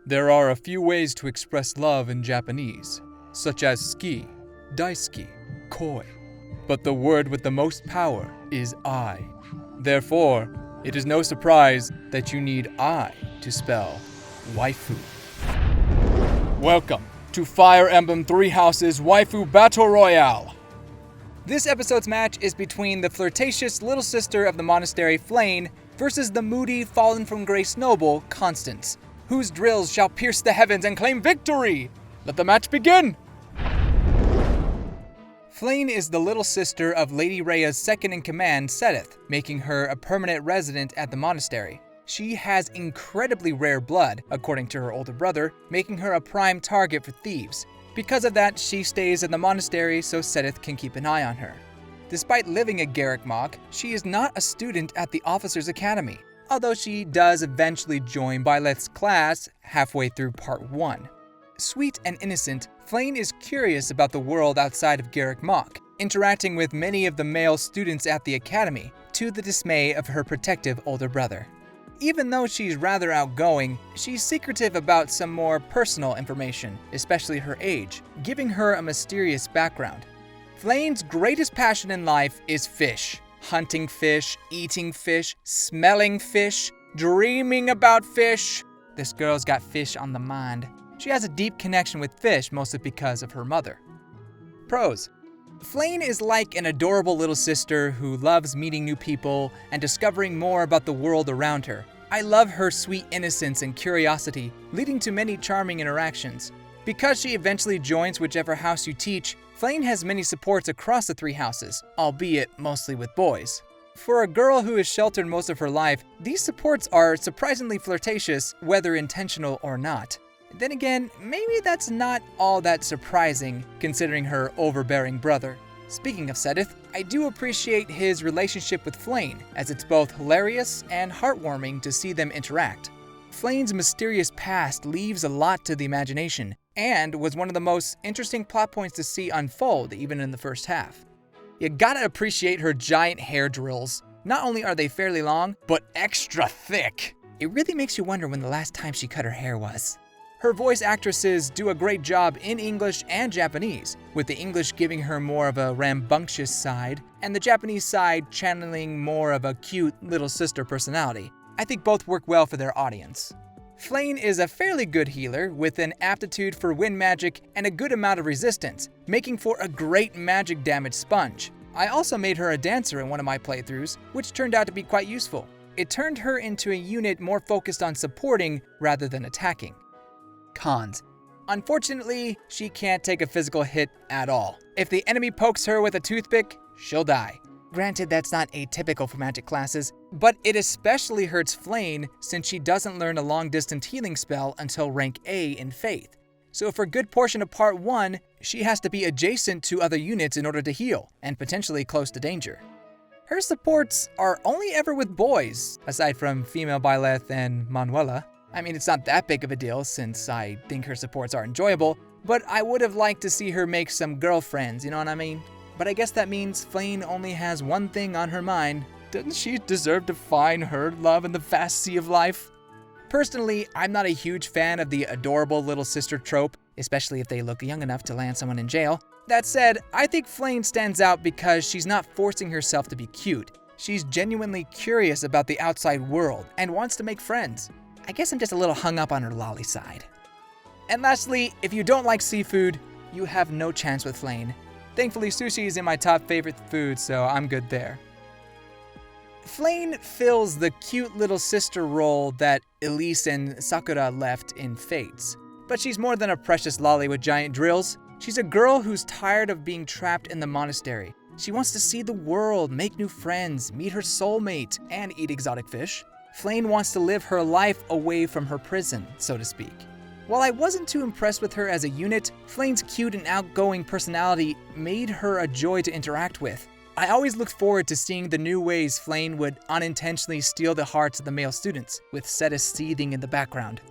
There are a few ways to express love in Japanese, such as ski, daisuki, koi. But the word with the most power is I. Therefore, it is no surprise that you need I to spell waifu. Welcome to Fire Emblem 3 Houses Waifu Battle Royale. This episode's match is between the flirtatious little sister of the monastery, Flayn, versus the moody, fallen from grace noble, Constance, whose drills shall pierce the heavens and claim victory. Let the match begin! Flayn is the little sister of Lady Rhea's second-in-command, Seteth, making her a permanent resident at the monastery. She has incredibly rare blood, according to her older brother, making her a prime target for thieves. Because of that, she stays in the monastery so Seteth can keep an eye on her. Despite living at Garrick Mach, she is not a student at the Officers' Academy, although she does eventually join Byleth's class halfway through Part 1. Sweet and innocent, Flayn is curious about the world outside of Garrick Mach, interacting with many of the male students at the academy, to the dismay of her protective older brother. Even though she's rather outgoing, she's secretive about some more personal information, especially her age, giving her a mysterious background. Flayn's greatest passion in life is fish. Hunting fish, eating fish, smelling fish, dreaming about fish. This girl's got fish on the mind. She has a deep connection with fish, mostly because of her mother. Pros. Flayn is like an adorable little sister who loves meeting new people and discovering more about the world around her. I love her sweet innocence and curiosity, leading to many charming interactions. Because she eventually joins whichever house you teach, Flayn has many supports across the 3 houses, albeit mostly with boys. For a girl who is sheltered most of her life, these supports are surprisingly flirtatious, whether intentional or not. Then again, maybe that's not all that surprising, considering her overbearing brother. Speaking of Seteth, I do appreciate his relationship with Flayn, as it's both hilarious and heartwarming to see them interact. Flayn's mysterious past leaves a lot to the imagination, and was one of the most interesting plot points to see unfold even in the first half. You gotta appreciate her giant hair drills. Not only are they fairly long, but extra thick. It really makes you wonder when the last time she cut her hair was. Her voice actresses do a great job in English and Japanese, with the English giving her more of a rambunctious side, and the Japanese side channeling more of a cute little sister personality. I think both work well for their audience. Flayn is a fairly good healer, with an aptitude for wind magic and a good amount of resistance, making for a great magic damage sponge. I also made her a dancer in one of my playthroughs, which turned out to be quite useful. It turned her into a unit more focused on supporting rather than attacking. Cons. Unfortunately, she can't take a physical hit at all. If the enemy pokes her with a toothpick, she'll die. Granted, that's not atypical for magic classes, but it especially hurts Flayn since she doesn't learn a long-distance healing spell until rank A in Faith. So for a good portion of Part 1, she has to be adjacent to other units in order to heal, and potentially close to danger. Her supports are only ever with boys, aside from female Byleth and Manuela. I mean, it's not that big of a deal since I think her supports are enjoyable, but I would have liked to see her make some girlfriends, you know what I mean? But I guess that means Flayn only has one thing on her mind. Doesn't she deserve to find her love in the vast sea of life? Personally, I'm not a huge fan of the adorable little sister trope, especially if they look young enough to land someone in jail. That said, I think Flayn stands out because she's not forcing herself to be cute. She's genuinely curious about the outside world and wants to make friends. I guess I'm just a little hung up on her lolly side. And lastly, if you don't like seafood, you have no chance with Flayn. Thankfully, sushi is in my top favorite food, so I'm good there. Flayn fills the cute little sister role that Elise and Sakura left in Fates. But she's more than a precious lolly with giant drills. She's a girl who's tired of being trapped in the monastery. She wants to see the world, make new friends, meet her soulmate, and eat exotic fish. Flayn wants to live her life away from her prison, so to speak. While I wasn't too impressed with her as a unit, Flayn's cute and outgoing personality made her a joy to interact with. I always looked forward to seeing the new ways Flayn would unintentionally steal the hearts of the male students, with Seteth seething in the background.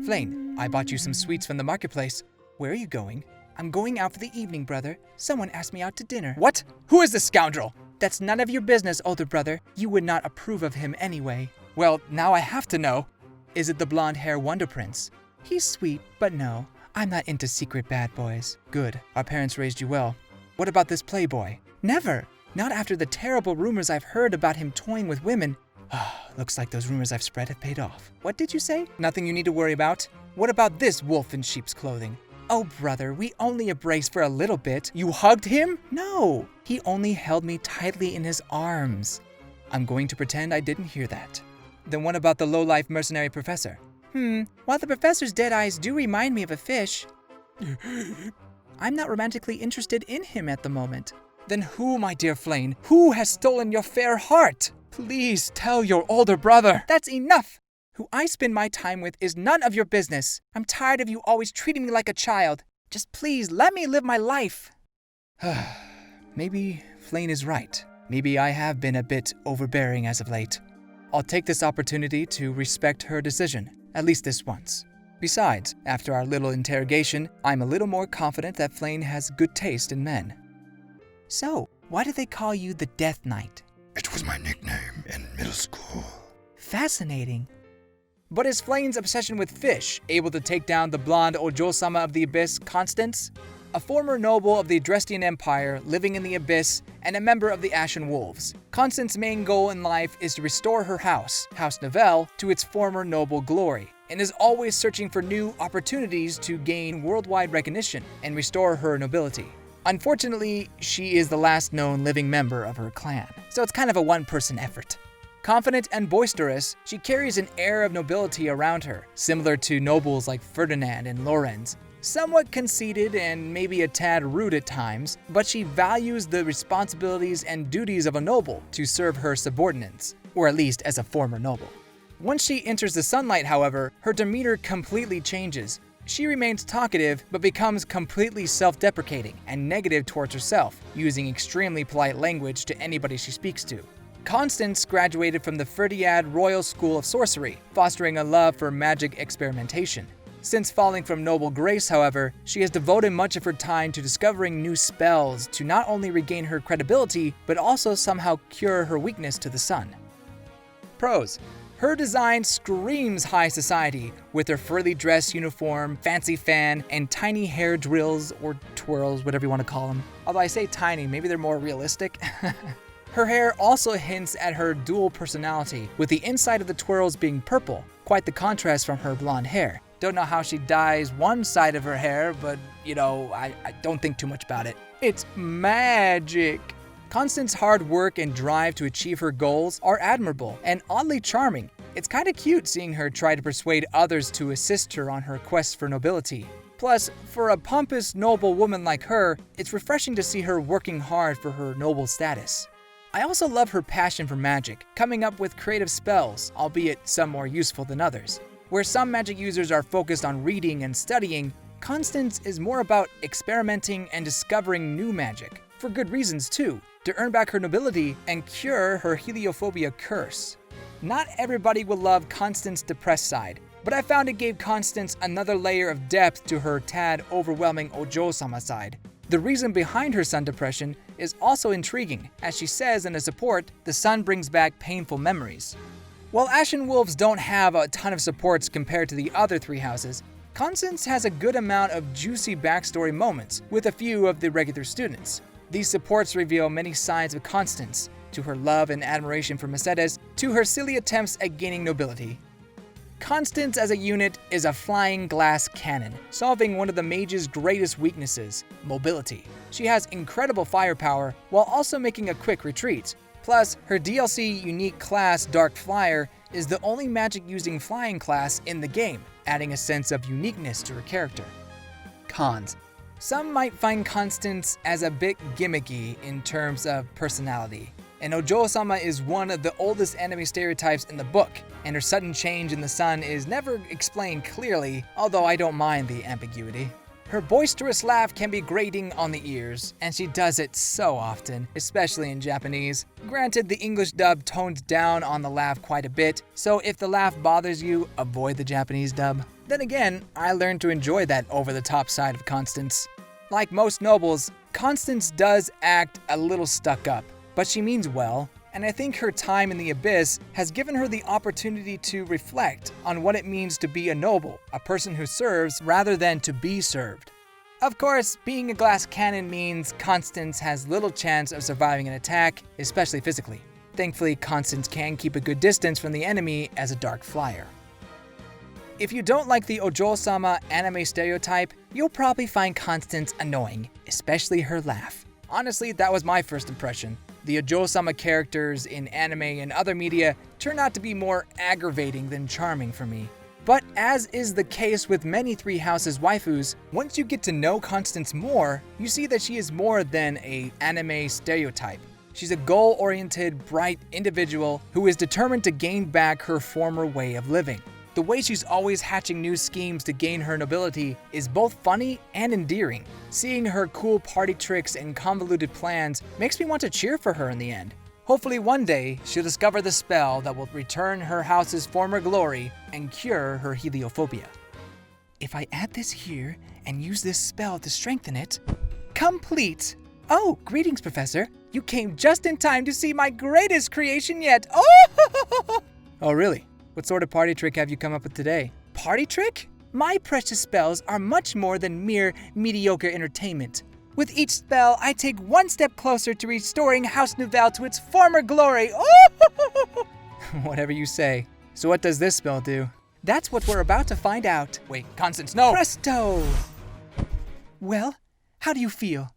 Flayn, I bought you some sweets from the marketplace. Where are you going? I'm going out for the evening, brother. Someone asked me out to dinner. What? Who is this scoundrel? That's none of your business, older brother. You would not approve of him anyway. Well, now I have to know. Is it the blonde-hair Wonder Prince? He's sweet, but no, I'm not into secret bad boys. Good, our parents raised you well. What about this playboy? Never! Not after the terrible rumors I've heard about him toying with women. Looks like those rumors I've spread have paid off. What did you say? Nothing you need to worry about? What about this wolf in sheep's clothing? Oh, brother, we only embraced for a little bit. You hugged him? No, he only held me tightly in his arms. I'm going to pretend I didn't hear that. Then what about the low-life mercenary professor? While the professor's dead eyes do remind me of a fish, I'm not romantically interested in him at the moment. Then who, my dear Flayn, who has stolen your fair heart? Please tell your older brother. That's enough! Who I spend my time with is none of your business. I'm tired of you always treating me like a child. Just please let me live my life. Maybe Flayn is right. Maybe I have been a bit overbearing as of late. I'll take this opportunity to respect her decision, at least this once. Besides, after our little interrogation, I'm a little more confident that Flayn has good taste in men. So, why do they call you the Death Knight? It was my nickname in middle school. Fascinating. But is Flayn's obsession with fish able to take down the blonde Ojo-sama of the Abyss, Constance? A former noble of the Adrestian Empire living in the Abyss and a member of the Ashen Wolves. Constance's main goal in life is to restore her house, House Novell, to its former noble glory, and is always searching for new opportunities to gain worldwide recognition and restore her nobility. Unfortunately, she is the last known living member of her clan, so it's kind of a one-person effort. Confident and boisterous, she carries an air of nobility around her, similar to nobles like Ferdinand and Lorenz. Somewhat conceited and maybe a tad rude at times, but she values the responsibilities and duties of a noble to serve her subordinates, or at least as a former noble. Once she enters the sunlight, however, her demeanor completely changes. She remains talkative, but becomes completely self-deprecating and negative towards herself, using extremely polite language to anybody she speaks to. Constance graduated from the Ferdiad Royal School of Sorcery, fostering a love for magic experimentation. Since falling from noble grace, however, she has devoted much of her time to discovering new spells to not only regain her credibility, but also somehow cure her weakness to the sun. Pros. Her design screams high society, with her furry dress uniform, fancy fan, and tiny hair drills or twirls, whatever you want to call them. Although I say tiny, maybe they're more realistic. Her hair also hints at her dual personality, with the inside of the twirls being purple, quite the contrast from her blonde hair. Don't know how she dyes one side of her hair, but, I don't think too much about it. It's magic! Constance's hard work and drive to achieve her goals are admirable and oddly charming. It's kinda cute seeing her try to persuade others to assist her on her quest for nobility. Plus, for a pompous, noble woman like her, it's refreshing to see her working hard for her noble status. I also love her passion for magic, coming up with creative spells, albeit some more useful than others. Where some magic users are focused on reading and studying, Constance is more about experimenting and discovering new magic, for good reasons too, to earn back her nobility and cure her heliophobia curse. Not everybody will love Constance's depressed side, but I found it gave Constance another layer of depth to her tad overwhelming Ojo-sama side. The reason behind her sun depression is also intriguing. As she says in a support, the sun brings back painful memories. While Ashen Wolves don't have a ton of supports compared to the other three houses, Constance has a good amount of juicy backstory moments with a few of the regular students. These supports reveal many sides of Constance, to her love and admiration for Mercedes, to her silly attempts at gaining nobility. Constance as a unit is a flying glass cannon, solving one of the mage's greatest weaknesses, mobility. She has incredible firepower while also making a quick retreat. Plus, her DLC unique class Dark Flyer is the only magic-using flying class in the game, adding a sense of uniqueness to her character. Cons. Some might find Constance as a bit gimmicky in terms of personality. And Ojo-sama is one of the oldest anime stereotypes in the book, and her sudden change in the sun is never explained clearly, although I don't mind the ambiguity. Her boisterous laugh can be grating on the ears, and she does it so often, especially in Japanese. Granted, the English dub toned down on the laugh quite a bit, so if the laugh bothers you, avoid the Japanese dub. Then again, I learned to enjoy that over-the-top side of Constance. Like most nobles, Constance does act a little stuck up, but she means well. and I think her time in the Abyss has given her the opportunity to reflect on what it means to be a noble, a person who serves rather than to be served. Of course, being a glass cannon means Constance has little chance of surviving an attack, especially physically. Thankfully, Constance can keep a good distance from the enemy as a dark flyer. If you don't like the Ojo-sama anime stereotype, you'll probably find Constance annoying, especially her laugh. Honestly, that was my first impression. The Ojo-sama characters in anime and other media turn out to be more aggravating than charming for me. But as is the case with many Three Houses waifus, once you get to know Constance more, you see that she is more than an anime stereotype. She's a goal-oriented, bright individual who is determined to gain back her former way of living. The way she's always hatching new schemes to gain her nobility is both funny and endearing. Seeing her cool party tricks and convoluted plans makes me want to cheer for her in the end. Hopefully one day, she'll discover the spell that will return her house's former glory and cure her heliophobia. If I add this here and use this spell to strengthen it... Complete! Oh, greetings, Professor. You came just in time to see my greatest creation yet. Oh! Oh, really? What sort of party trick have you come up with today? Party trick? My precious spells are much more than mere mediocre entertainment. With each spell, I take one step closer to restoring House Nouvelle to its former glory. Oh! Whatever you say. So what does this spell do? That's what we're about to find out. Wait, Constance, no! Presto! Well, how do you feel?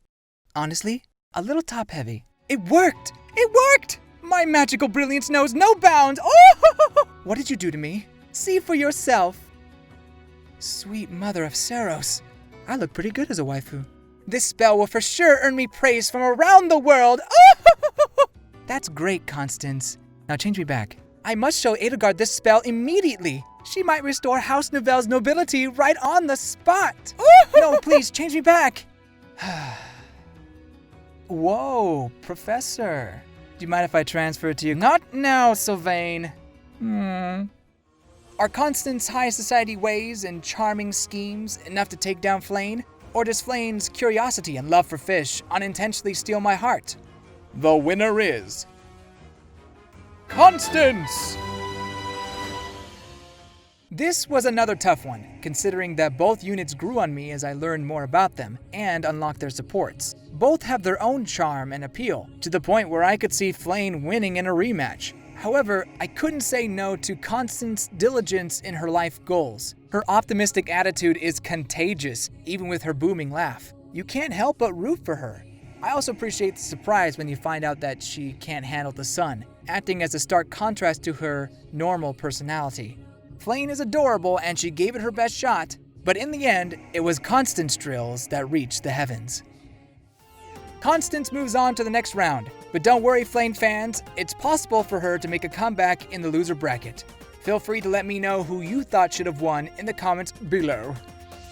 Honestly, a little top-heavy. It worked! It worked! My magical brilliance knows no bounds! Oh! What did you do to me? See for yourself. Sweet mother of Saros. I look pretty good as a waifu. This spell will for sure earn me praise from around the world. Oh! That's great, Constance. Now change me back. I must show Edelgard this spell immediately. She might restore House Nouvelle's nobility right on the spot. Oh! No, please, change me back. Whoa, Professor. Do you mind if I transfer it to you? Not now, Sylvain. Are Constance's high society ways and charming schemes enough to take down Flayn? Or does Flayn's curiosity and love for fish unintentionally steal my heart? The winner is... Constance! This was another tough one, considering that both units grew on me as I learned more about them and unlocked their supports. Both have their own charm and appeal, to the point where I could see Flayn winning in a rematch. However, I couldn't say no to Constance's diligence in her life goals. Her optimistic attitude is contagious, even with her booming laugh. You can't help but root for her. I also appreciate the surprise when you find out that she can't handle the sun, acting as a stark contrast to her normal personality. Flayn is adorable and she gave it her best shot, but in the end, it was Constance drills that reached the heavens. Constance moves on to the next round, but don't worry, Flayn fans, it's possible for her to make a comeback in the loser bracket. Feel free to let me know who you thought should have won in the comments below.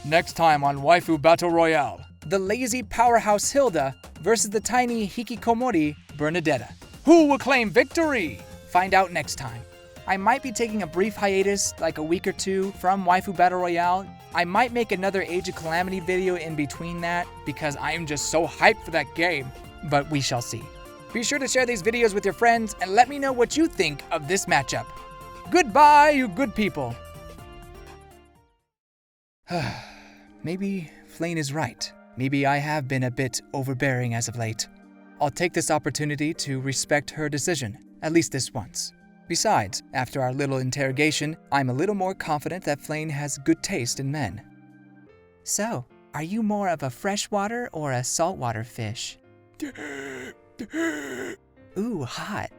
Next time on Waifu Battle Royale, the lazy powerhouse Hilda versus the tiny hikikomori Bernadetta. Who will claim victory? Find out next time. I might be taking a brief hiatus, like a week or two, from Waifu Battle Royale. I might make another Age of Calamity video in between that, because I am just so hyped for that game. But we shall see. Be sure to share these videos with your friends, and let me know what you think of this matchup. Goodbye, you good people. Maybe Flayn is right. Maybe I have been a bit overbearing as of late. I'll take this opportunity to respect her decision, at least this once. Besides, after our little interrogation, I'm a little more confident that Flayn has good taste in men. So, are you more of a freshwater or a saltwater fish? Ooh, hot.